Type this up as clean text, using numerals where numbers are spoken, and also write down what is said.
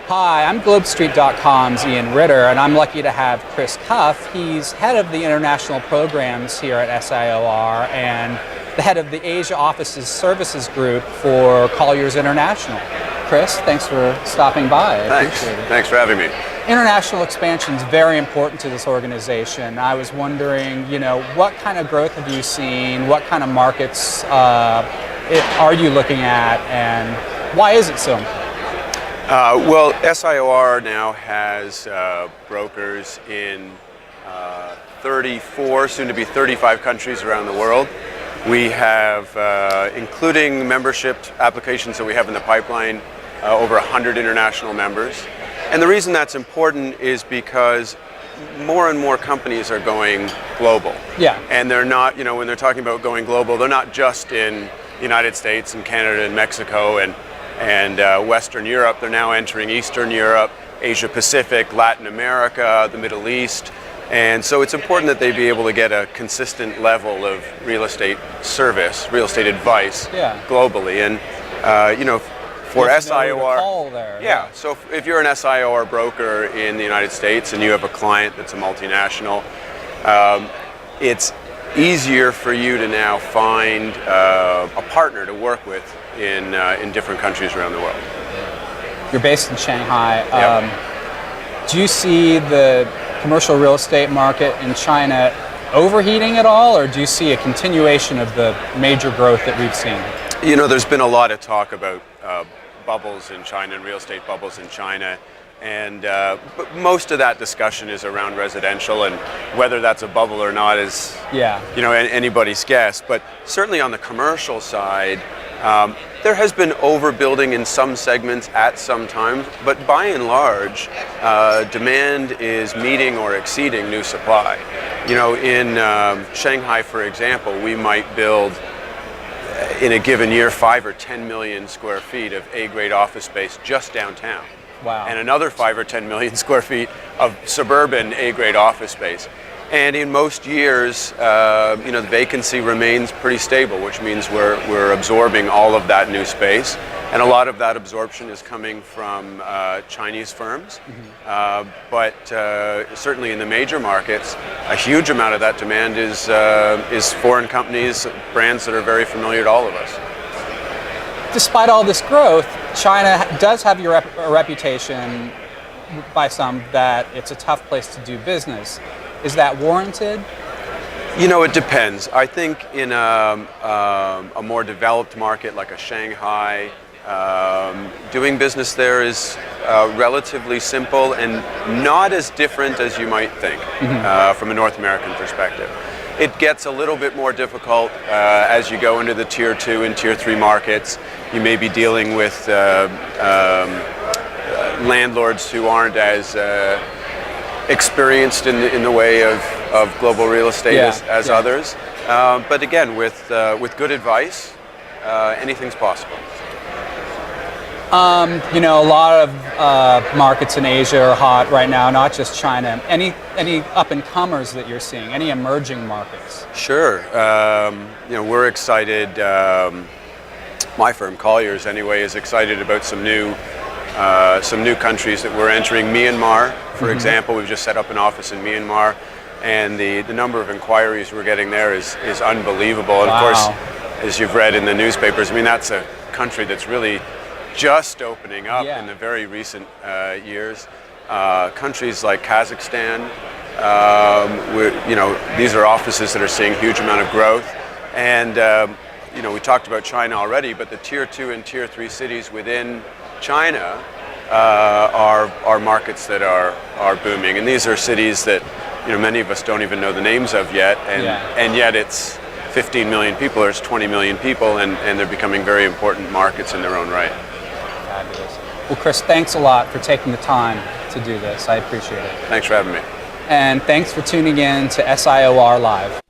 Hi, I'm GlobeStreet.com's Ian Ritter, and I'm lucky to have Chris Cuff. He's head of the international programs here at SIOR and the head of the Asia Offices Services Group for Colliers International. Chris, thanks for stopping by. I appreciate it. Thanks for having me. International expansion is very important to this organization. I was wondering, what kind of growth have you seen? What kind of markets are you looking at, and why is it so important? Well, SIOR now has brokers in 34, soon to be 35 countries around the world. We have, including membership applications that we have in the pipeline, over 100 international members. And the reason that's important is because more and more companies are going global. Yeah. And they're not, when they're talking about going global, they're not just in the United States and Canada and Mexico and Western Europe. They're now entering Eastern Europe, Asia Pacific, Latin America, the Middle East. And so it's important that they be able to get a consistent level of real estate service, real estate advice globally. And, for SIOR, so if you're an SIOR broker in the United States and you have a client that's a multinational, it's easier for you to now find a partner to work with in different countries around the world. You're based in Shanghai. Do you see the commercial real estate market in China overheating at all, or do you see a continuation of the major growth that we've seen? There's been a lot of talk about bubbles in China and real estate bubbles in China. And but most of that discussion is around residential, and whether that's a bubble or not is anybody's guess. But certainly on the commercial side, there has been overbuilding in some segments at some times, but by and large, demand is meeting or exceeding new supply. In Shanghai, for example, we might build in a given year 5 or 10 million square feet of A-grade office space just downtown. Wow. And another 5 or 10 million square feet of suburban A-grade office space. And in most years, the vacancy remains pretty stable, which means we're absorbing all of that new space. And a lot of that absorption is coming from Chinese firms. But certainly in the major markets, a huge amount of that demand is foreign companies, brands that are very familiar to all of us. Despite all this growth, China does have a reputation by some that it's a tough place to do business. Is that warranted? It depends. I think in a more developed market like a Shanghai, doing business there is relatively simple and not as different as you might think from a North American perspective. It gets a little bit more difficult as you go into the Tier 2 and Tier 3 markets. You may be dealing with landlords who aren't as experienced in the way of global real estate as others. But again, with good advice, anything's possible. A lot of markets in Asia are hot right now, not just China. Any up-and-comers that you're seeing? Any emerging markets? Sure. We're excited. My firm, Colliers, anyway, is excited about some new countries that we're entering. Myanmar, for example, we've just set up an office in Myanmar, and the number of inquiries we're getting there is unbelievable. And of course, as you've read in the newspapers, that's a country that's really just opening up in the very recent years. Countries like Kazakhstan, these are offices that are seeing a huge amount of growth. And we talked about China already, but the Tier 2 and Tier 3 cities within China are markets that are booming. And these are cities that many of us don't even know the names of yet, and yet it's 15 million people, or it's 20 million people, and they're becoming very important markets in their own right. Fabulous. Well, Chris, thanks a lot for taking the time to do this. I appreciate it. Thanks for having me. And thanks for tuning in to SIOR Live.